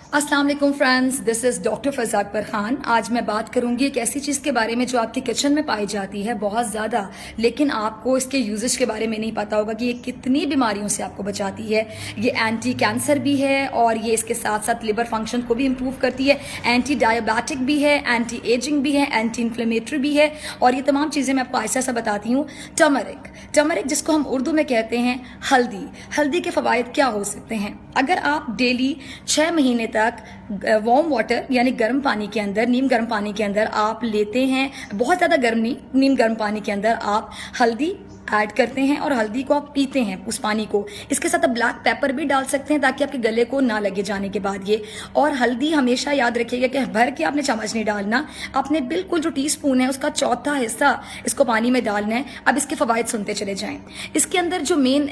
अस्सलाम वालेकुम friends, this is doctor Faza Akbar Khan. आज मैं बात करूंगी एक ऐसी चीज़ के बारे में जो आपके किचन में पाई जाती है बहुत ज़्यादा, लेकिन आपको इसके यूजेज के बारे में नहीं पता होगा कि ये कितनी बीमारियों से आपको बचाती है। ये एंटी कैंसर भी है और ये इसके साथ साथ लिवर फंक्शन को भी इम्प्रूव करती है, एंटी डायबिटिक भी है, एंटी एजिंग भी है, एंटी इन्फ्लेमेटरी भी है। और ये तमाम चीज़ें मैं आपको ऐसा बताती हूँ। टर्मरिक जिसको हम उर्दू में कहते हैं हल्दी के फ़वाइद क्या हो सकते हैं। अगर आप डेली 6 महीने तक वार्म वाटर यानी गर्म पानी के अंदर, नीम गर्म पानी के अंदर आप लेते हैं, बहुत ज़्यादा गर्म नहीं, नीम गर्म पानी के अंदर आप हल्दी ऐड करते हैं और हल्दी को आप पीते हैं उस पानी को। इसके साथ आप ब्लैक पेपर भी डाल सकते हैं ताकि आपके गले को ना लगे जाने के बाद ये। और हल्दी हमेशा याद रखिएगा कि भर के आपने चम्मच नहीं डालना, आपने बिल्कुल जो टीस्पून है उसका चौथा हिस्सा इसको पानी में डालना है। अब इसके फवायद सुनते चले जाएं। इसके अंदर जो मेन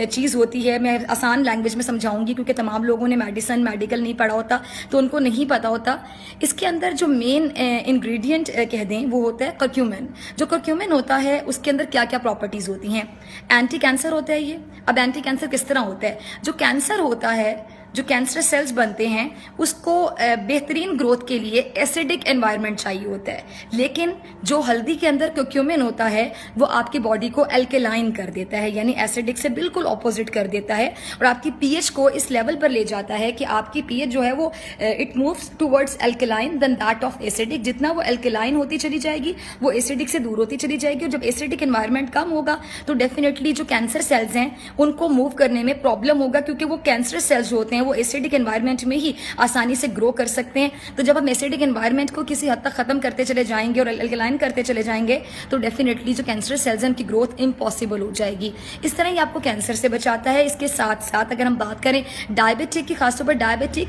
चीज़ होती है, मैं आसान लैंग्वेज में समझाऊंगी क्योंकि तमाम लोगों ने मेडिकल नहीं पढ़ा होता तो उनको नहीं पता होता। इसके अंदर जो मेन इंग्रेडिएंट कह दें वो होता है कर्क्यूमिन। जो कर्क्यूमिन होता है उसके अंदर क्या क्या प्रॉपर्टीज होती हैं। एंटी कैंसर होता है ये। अब एंटी कैंसर किस तरह होता है? जो कैंसर होता है, जो कैंसर सेल्स बनते हैं उसको बेहतरीन ग्रोथ के लिए एसिडिक एनवायरनमेंट चाहिए होता है, लेकिन जो हल्दी के अंदर क्यूक्यूमिन होता है वो आपकी बॉडी को एल्केलाइन कर देता है, यानी एसिडिक से बिल्कुल ऑपोजिट कर देता है और आपकी पीएच को इस लेवल पर ले जाता है कि आपकी पीएच जो है वो it moves towards alkaline then that of acidic. जितना वो एल्केलाइन होती चली जाएगी वो एसिडिक से दूर होती चली जाएगी और जब एसिडिक एनवायरनमेंट कम होगा तो डेफिनेटली जो कैंसर सेल्स हैं उनको मूव करने में प्रॉब्लम होगा, क्योंकि वो कैंसर सेल्स जो होते हैं वो एसिडिक एनवायरनमेंट में ही आसानी से ग्रो कर सकते हैं। तो जब हम एसिडिक एनवायरनमेंट को किसी हद तक खत्म करते चले जाएंगे और एल्कलाइन करते चले जाएंगे तो डेफिनेटली जो कैंसर सेल्स हैं उनकी ग्रोथ इम्पॉसिबल हो जाएगी। इस तरह ही आपको कैंसर से बचाता है। इसके साथ साथ अगर हम बात करें डायबिटिक की, खासतौर पर डायबिटिक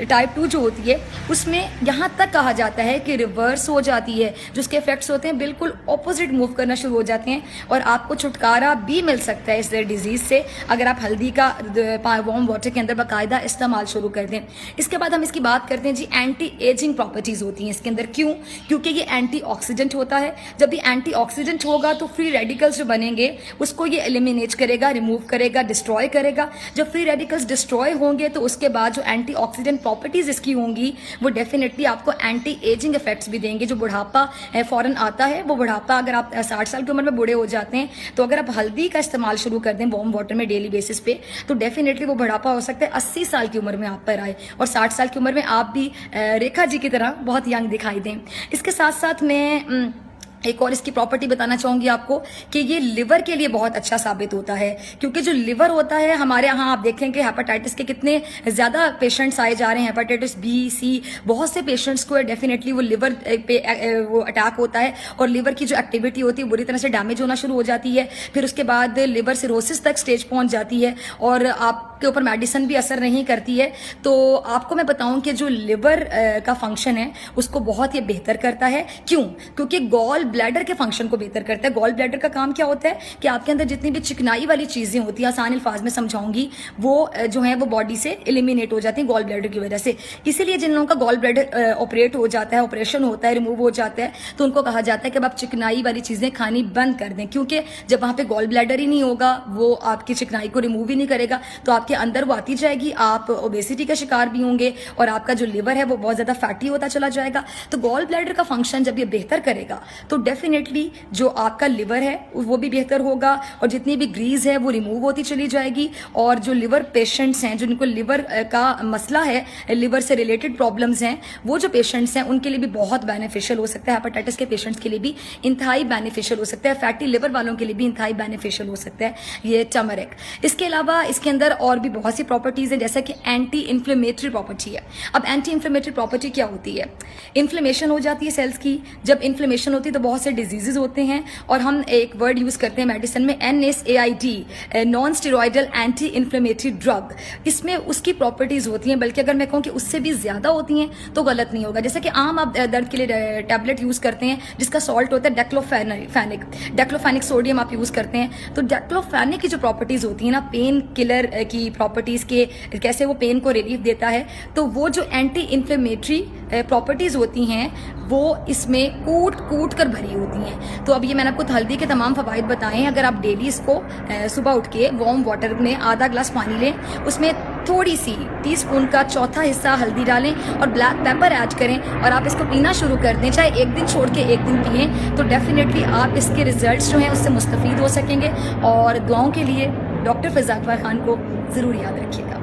टाइप 2 जो होती है उसमें यहाँ तक कहा जाता है कि रिवर्स हो जाती है, जो उसके इफेक्ट्स होते हैं बिल्कुल ऑपोजिट मूव करना शुरू हो जाते हैं और आपको छुटकारा भी मिल सकता है इस डिजीज से अगर आप हल्दी का वार्म वाटर के अंदर बाकायदा इस्तेमाल शुरू कर दें। इसके बाद हम इसकी बात करते हैं जी, एंटी एजिंग प्रॉपर्टीज होती हैं इसके अंदर। क्यों? क्योंकि ये एंटीऑक्सीडेंट होता है। जब ये एंटीऑक्सीडेंट होगा तो फ्री रेडिकल्स जो बनेंगे उसको ये एलिमिनेट करेगा, रिमूव करेगा, डिस्ट्रॉय करेगा। जब फ्री रेडिकल्स डिस्ट्रॉय होंगे तो उसके बाद जो एंटीऑक्सीडेंट प्रॉपर्टीज इसकी होंगी वो डेफिनेटली आपको एंटी एजिंग इफेक्ट्स भी देंगे। जो बुढ़ापा फौरन आता है वो बुढ़ापा, अगर आप 60 साल की उम्र में बूढ़े हो जाते हैं तो अगर आप हल्दी का इस्तेमाल शुरू कर दें वार्म वाटर में डेली बेसिस पे तो डेफिनेटली वो बुढ़ापा हो सकता है 80 साल की उम्र में आप पर आए और 60 साल की उम्र में आप भी रेखा जी की तरह बहुत यंग दिखाई दें। इसके साथ साथ मैं एक और इसकी प्रॉपर्टी बताना चाहूंगी आपको कि ये लिवर के लिए बहुत अच्छा साबित होता है, क्योंकि जो लिवर होता है हमारे यहाँ, आप देखेंगे हेपेटाइटिस के कितने ज्यादा पेशेंट्स आए जा रहे हैं, हेपेटाइटिस बी, सी, बहुत से पेशेंट्स को डेफिनेटली वो लिवर पे वो अटैक होता है और लिवर की जो एक्टिविटी होती है बुरी तरह से डैमेज होना शुरू हो जाती है। फिर उसके बाद लिवर सिरोसिस तक स्टेज पहुंच जाती है और आपके ऊपर मेडिसिन भी असर नहीं करती है। तो आपको मैं बताऊं कि जो लिवर का फंक्शन है उसको बहुत ही बेहतर करता है। क्यों? क्योंकि गॉल ब्लैडर के फंक्शन को बेहतर करता है। गॉल ब्लैडर का काम क्या होता है कि आपके अंदर जितनी भी चिकनाई वाली चीजें होती हैं, आसान अल्फाज में समझाऊंगी, वो जो है वो बॉडी से एलिमिनेट हो जाती है गॉल ब्लैडर की वजह से। इसीलिए जिन लोगों का गॉल ब्लैडर ऑपरेट हो जाता है, ऑपरेशन होता है, रिमूव हो जाता है, तो उनको कहा जाता है कि अब आप चिकनाई वाली चीजें खानी बंद कर दें, क्योंकि जब वहां पे गॉल ब्लैडर ही नहीं होगा वो आपकी चिकनाई को रिमूव ही नहीं करेगा तो आपके अंदर वो आती जाएगी, आप ओबेसिटी का शिकार भी होंगे और आपका जो लिवर है वो बहुत ज्यादा फैटी होता चला जाएगा। तो गॉल ब्लैडर का फंक्शन जब ये बेहतर करेगा तो डेफिनेटली जो आपका लिवर है वो भी बेहतर होगा और जितनी भी ग्रीस है वो रिमूव होती चली जाएगी। और जो लिवर पेशेंट्स हैं, जिनको लिवर का मसला है, लिवर से रिलेटेड प्रॉब्लम्स हैं, वो जो पेशेंट्स हैं उनके लिए भी बहुत बेनिफिशियल हो सकता है। हेपेटाइटिस के पेशेंट्स के लिए भी इंतहाई बेनिफिशियल हो सकता है, फैटी लिवर वालों के लिए भी इंतहाई बेनिफिशियल हो सकता है ये टर्मरिक। इसके अलावा इसके अंदर और भी बहुत सी प्रॉपर्टीज है, जैसे कि एंटी इन्फ्लेमेटरी प्रॉपर्टी है। अब एंटी इन्फ्लेमेटरी प्रॉपर्टी क्या होती है? इन्फ्लेमेशन हो जाती है सेल्स की। जब इन्फ्लेमेशन होती है तो बहुत से डिजीजेज होते हैं और हम एक वर्ड यूज करते हैं मेडिसिन में NSAID, non steroidal anti inflammatory drug. इसमें उसकी प्रॉपर्टीज होती हैं, बल्कि अगर मैं कहूँ कि उससे भी ज्यादा होती हैं तो गलत नहीं होगा। जैसे कि आम आप दर्द के लिए टैबलेट यूज करते हैं जिसका सॉल्ट होता है डेक्लोफेनिक सोडियम आप यूज करते हैं। तो डेक्लोफेनिक की जो प्रॉपर्टीज होती है ना, पेन किलर की प्रॉपर्टीज के, कैसे वो पेन को रिलीफ देता है, तो वो जो एंटी इन्फ्लेमेटरी प्रॉपर्टीज होती हैं वो इसमें कूट कर भरी होती हैं। तो अब ये मैंने आपको हल्दी के तमाम फवाइद बताए हैं। अगर आप डेली इसको सुबह उठ के वार्म वाटर में आधा ग्लास पानी लें, उसमें थोड़ी सी टीस्पून का चौथा हिस्सा हल्दी डालें और ब्लैक पेपर ऐड करें और आप इसको पीना शुरू कर दें। चाहे एक दिन छोड़ के एक दिन पिएं तो डेफिनेटली आप इसके रिजल्ट्स जो हैं उससे मुस्तफ़ीद हो सकेंगे। और दुआओं के लिए डॉक्टर फ़ैज़ा अकबर खान को ज़रूर याद रखिएगा।